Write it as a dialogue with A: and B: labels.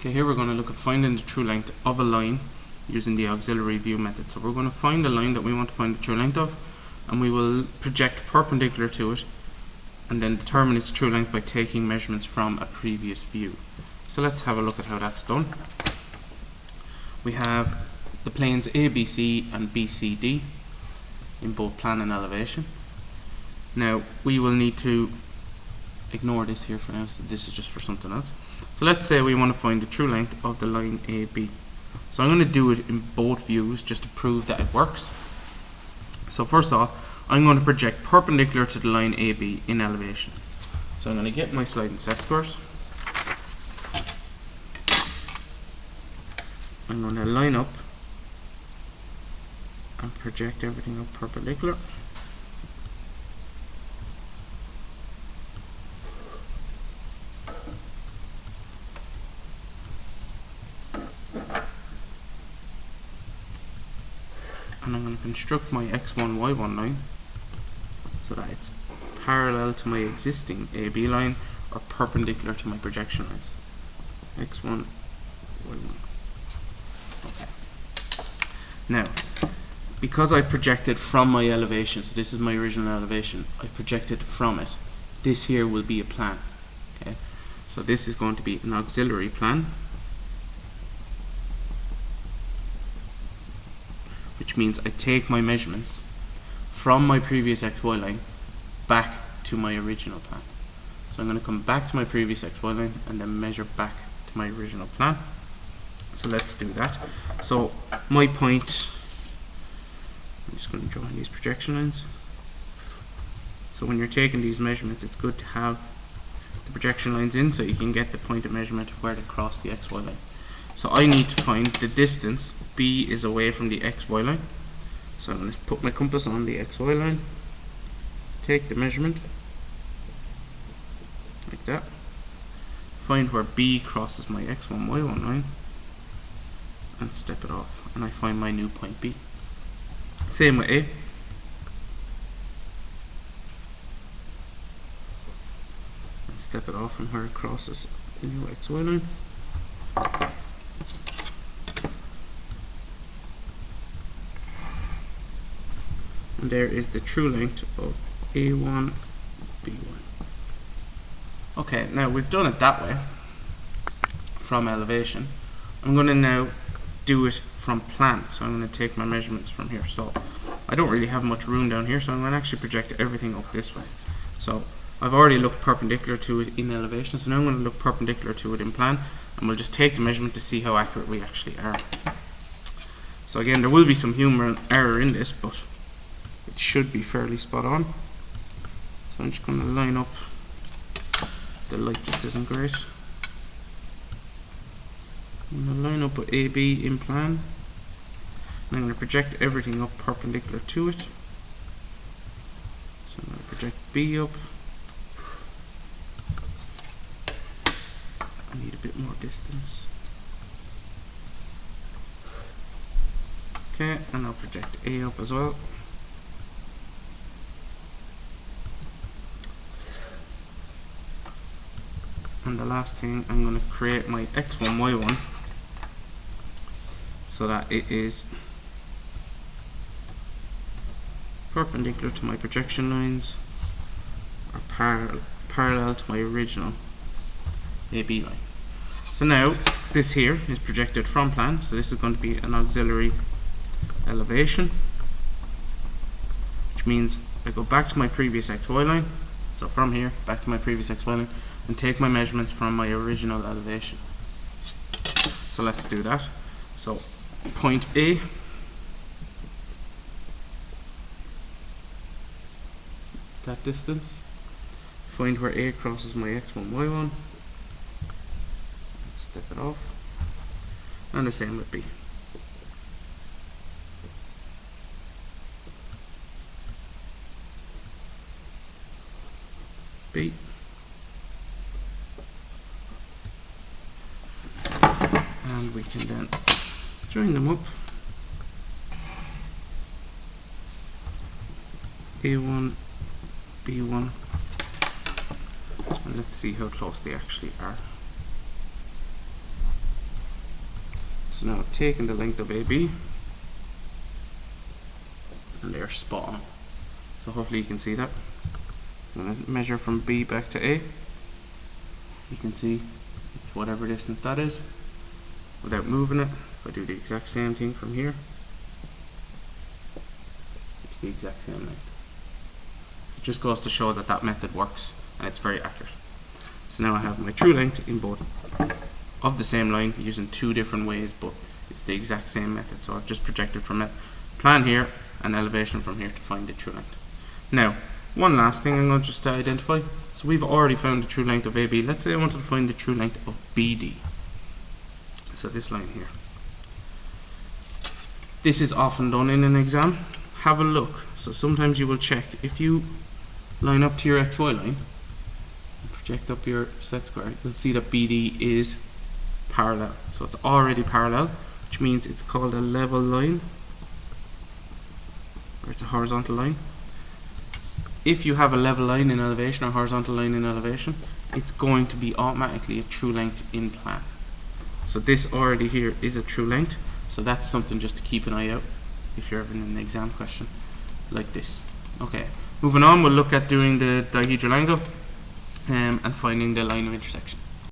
A: Okay, here we're going to look at finding the true length of a line using the auxiliary view method. So we're going to find a line that we want to find the true length of, and we will project perpendicular to it and then determine its true length by taking measurements from a previous view. So let's have a look at how that's done. We have the planes ABC and BCD in both plan and elevation. Now we will need to ignore this here for now, so this is just for something else. So let's say we want to find the true length of the line AB. So I'm going to do it in both views just to prove that it works. So first off, I'm going to project perpendicular to the line AB in elevation. So I'm going to get my sliding set squares. I'm going to line up and project everything up perpendicular. And I'm going to construct my x1, y1 line so that it's parallel to my existing AB line or perpendicular to my projection lines. x1, y1. Okay. Now, because I've projected from my elevation, so this is my original elevation, I've projected from it, this here will be a plan. Okay. So this is going to be an auxiliary plan, which means I take my measurements from my previous XY line back to my original plan. So I'm going to come back to my previous XY line and then measure back to my original plan. So let's do that. So my point, I'm just going to draw in these projection lines. So when you're taking these measurements, it's good to have the projection lines in so you can get the point of measurement where they cross the XY line. So I need to find the distance B is away from the XY line. So I'm going to put my compass on the XY line, take the measurement, like that, find where B crosses my x1, y1 line, and step it off, and I find my new point B. Same with A. And step it off from where it crosses the new XY line. And there is the true length of A1, B1. Okay, now we've done it that way from elevation. I'm going to now do it from plan. So I'm going to take my measurements from here. So I don't really have much room down here, so I'm going to actually project everything up this way. So I've already looked perpendicular to it in elevation, so now I'm going to look perpendicular to it in plan, and we'll just take the measurement to see how accurate we actually are. So again, there will be some human error in this, but it should be fairly spot on. So I'm just going to line up. The light just isn't great. I'm going to line up with AB in plan, and I'm going to project everything up perpendicular to it. So I'm going to project B up. I need a bit more distance. Okay, and I'll project A up as well. And the last thing, I'm going to create my x1, y1 so that it is perpendicular to my projection lines or parallel to my original AB line. So now this here is projected from plan, so this is going to be an auxiliary elevation, which means I go back to my previous XY line, so from here back to my previous XY line, and take my measurements from my original elevation. So let's do that. So point A, that distance, find where A crosses my x1, y1, step it off, and the same with B. B. And we can then join them up. A1, B1, and let's see how close they actually are. So now I've taken the length of AB, and they're spot on. So hopefully you can see that. I'm going to measure from B back to A. You can see it's whatever distance that is without moving it. If I do the exact same thing from here, it's the exact same length. It just goes to show that that method works and it's very accurate. So now I have my true length in both of the same line using two different ways, but it's the exact same method. So I've just projected from a plan here and elevation from here to find the true length. Now, one last thing I'm going to just identify. So we've already found the true length of AB. Let's say I wanted to find the true length of BD. So this line here. This is often done in an exam. Have a look. So sometimes you will check if you line up to your XY line and project up your set square, you'll see that BD is parallel. So it's already parallel, which means it's called a level line, or it's a horizontal line. If you have a level line in elevation or horizontal line in elevation, it's going to be automatically a true length in plan. So this already here is a true length, so that's something just to keep an eye out if you're ever in an exam question like this. Okay, moving on, we'll look at doing the dihedral angle and finding the line of intersection.